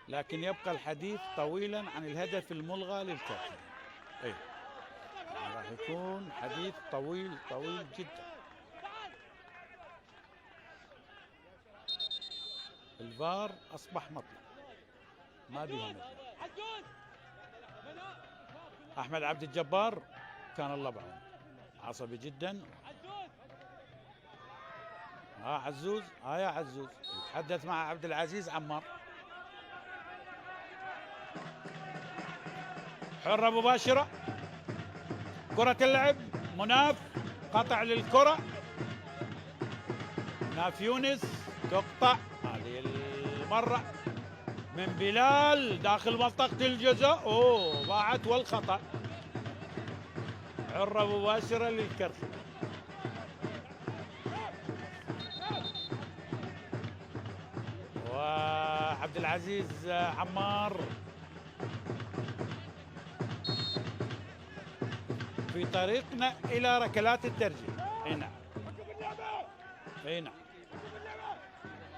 لكن يبقى الحديث طويلا عن الهدف الملغى للكرخي. اي يعني راح يكون حديث طويل طويل جدا. الفار اصبح مطلب ما بيها مثل. احمد عبد الجبار كان الله بعونه، عصبي جدا. عزوز، يا عزوز يتحدث مع عبد العزيز عمار. حرة مباشرة، كرة اللعب، مناف قطع للكرة، مناف يونس تقطع هذه المرة من بلال داخل منطقة الجزاء. ضاعت والخطأ. حرة مباشرة للكرخي. وعبد العزيز عمار في طريقنا إلى ركلات الترجيح. هنا هنا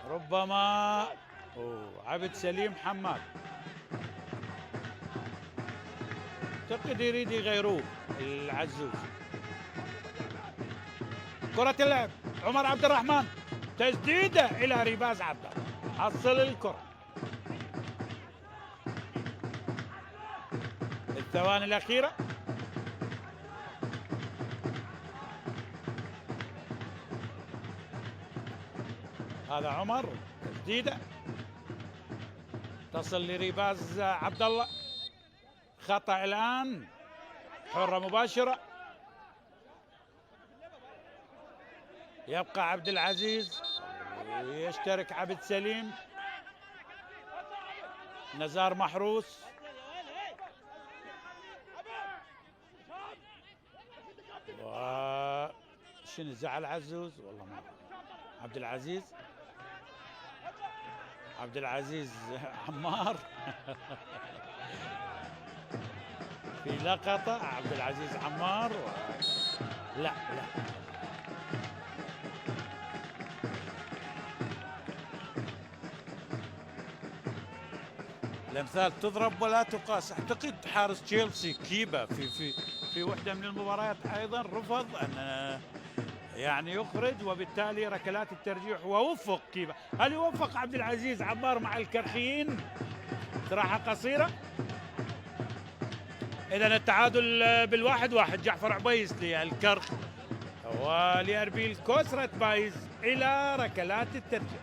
ربما عبد سليم حماد اعتقد يريد يغيروه العزوز. كرة اللعب عمر عبد الرحمن، تسديدة إلى ريباز عبد الله، حصل الكرة. الثواني الأخيرة هذا عمر، تسديدة تصل لريباز عبد الله، خطأ الآن. حرة مباشرة، يبقى عبد العزيز ويشترك عبد سليم. نزار محروس، شنو زعل عزوز والله ما عبد العزيز. عبد العزيز عمار في لقطة عبد العزيز عمار لا الامثال تضرب ولا تقاس. اعتقد حارس تشيلسي كيبا في وحده من المباريات ايضا رفض ان يعني يخرج، وبالتالي ركلات الترجيح ووفق كيبا. هل يوفق عبد العزيز عمار مع الكرخيين؟ استراحة قصيرة. اذا التعادل بالواحد واحد. جعفر عبيس للكرخ ولأربيل كوسرة بايز إلى ركلات الترجيح.